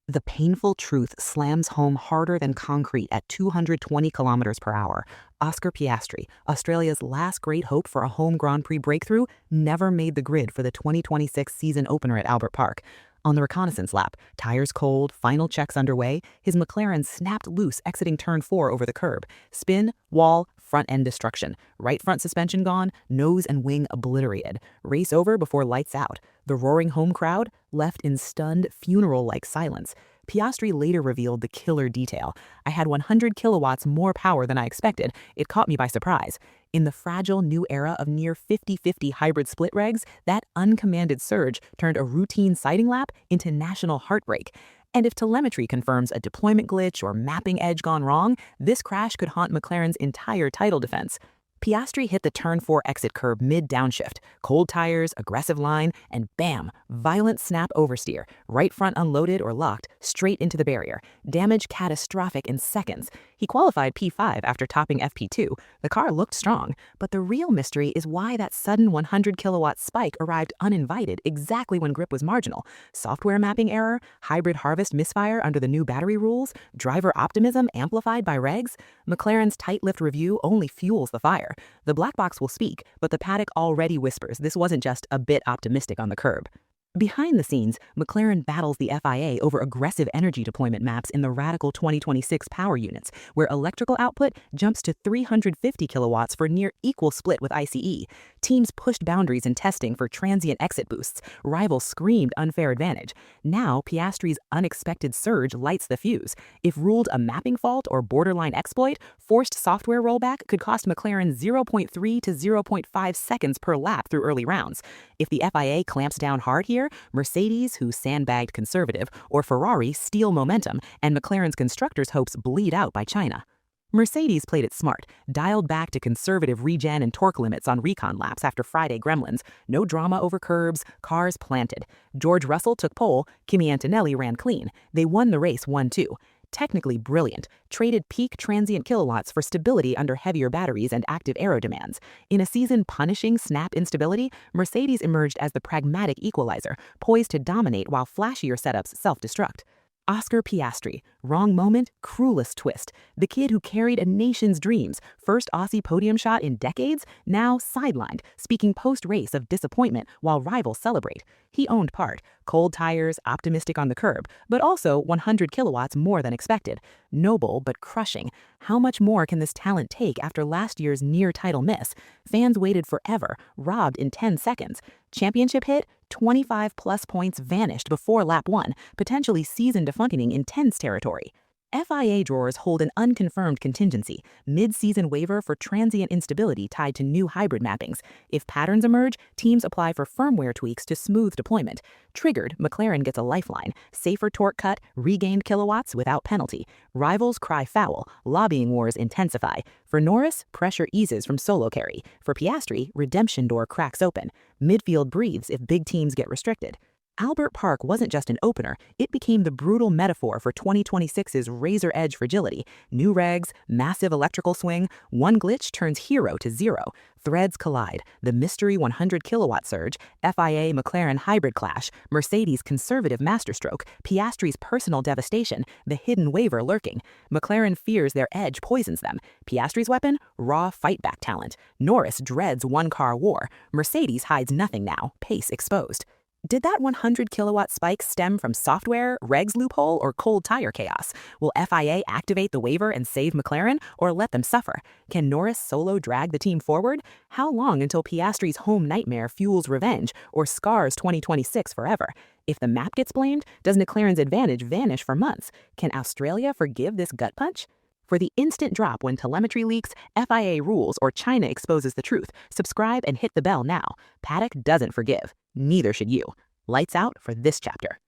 The painful truth slams home harder than concrete at 220 kilometers per hour. Oscar Piastri, Australia's last great hope for a home Grand Prix breakthrough, never made the grid for the 2026 season opener at Albert Park. On the reconnaissance lap, tires cold, final checks underway, his McLaren snapped loose exiting turn 4 over the curb. Spin, wall, front end destruction. Right front suspension gone, nose and wing obliterated. Race over before lights out. The roaring home crowd left in stunned, funeral-like silence. Piastri later revealed the killer detail. I had 100 kilowatts more power than I expected. It caught me by surprise. In the fragile new era of near 50-50 hybrid split regs, that uncommanded surge turned a routine sighting lap into national heartbreak. And if telemetry confirms a deployment glitch or mapping edge gone wrong, this crash could haunt McLaren's entire title defense. Piastri hit the turn 4 exit curb mid-downshift, cold tires, aggressive line, and bam, violent snap oversteer, right front unloaded or locked, straight into the barrier. Damage catastrophic in seconds. He qualified P5 after topping FP2. The car looked strong, but the real mystery is why that sudden 100 kilowatt spike arrived uninvited exactly when grip was marginal. Software mapping error, hybrid harvest misfire under the new battery rules, driver optimism amplified by regs. McLaren's tight-lipped review only fuels the fire. The black box will speak, but the paddock already whispers this wasn't just a bit optimistic on the curb. Behind the scenes, McLaren battles the FIA over aggressive energy deployment maps in the radical 2026 power units, where electrical output jumps to 350 kilowatts for near equal split with ICE. Teams pushed boundaries in testing for transient exit boosts. Rivals screamed unfair advantage. Now, Piastri's unexpected surge lights the fuse. If ruled a mapping fault or borderline exploit, forced software rollback could cost McLaren 0.3 to 0.5 seconds per lap through early rounds. If the FIA clamps down hard here, Mercedes, who sandbagged conservative, or Ferrari steal momentum, and McLaren's constructors' hopes bleed out by China. Mercedes played it smart, dialed back to conservative regen and torque limits on recon laps after Friday gremlins. No drama over curbs, cars planted. George Russell took pole, Kimi Antonelli ran clean. They won the race 1-2. Technically brilliant, traded peak transient kilowatts for stability under heavier batteries and active aero demands. In a season punishing snap instability, Mercedes emerged as the pragmatic equalizer, poised to dominate while flashier setups self-destruct. Oscar Piastri, wrong moment, cruelest twist. The kid who carried a nation's dreams, first Aussie podium shot in decades, now sidelined, speaking post-race of disappointment while rivals celebrate. He owned part, cold tires, optimistic on the curb, but also 100 kilowatts more than expected. Noble but crushing. How much more can this talent take after last year's near-title miss? Fans waited forever, robbed in 10 seconds. Championship hit, 25-plus points vanished before lap 1, potentially season-defining intense territory. FIA drawers hold an unconfirmed contingency, mid-season waiver for transient instability tied to new hybrid mappings. If patterns emerge, teams apply for firmware tweaks to smooth deployment. Triggered, McLaren gets a lifeline, safer torque cut, regained kilowatts without penalty. Rivals cry foul, lobbying wars intensify. For Norris, pressure eases from solo carry. For Piastri, redemption door cracks open. Midfield breathes if big teams get restricted. Albert Park wasn't just an opener, it became the brutal metaphor for 2026's razor-edge fragility. New regs, massive electrical swing, one glitch turns hero to zero. Threads collide, the mystery 100 kilowatt surge, FIA McLaren hybrid clash, Mercedes conservative masterstroke, Piastri's personal devastation, the hidden waiver lurking. McLaren fears their edge poisons them. Piastri's weapon? Raw fight-back talent. Norris dreads one-car war. Mercedes hides nothing now, pace exposed. Did that 100 kilowatt spike stem from software, regs loophole, or cold tire chaos? Will FIA activate the waiver and save McLaren, or let them suffer? Can Norris solo drag the team forward? How long until Piastri's home nightmare fuels revenge, or scars 2026 forever? If the map gets blamed, does McLaren's advantage vanish for months? Can Australia forgive this gut punch? For the instant drop when telemetry leaks, FIA rules, or China exposes the truth, subscribe and hit the bell now. Paddock doesn't forgive. Neither should you. Lights out for this chapter.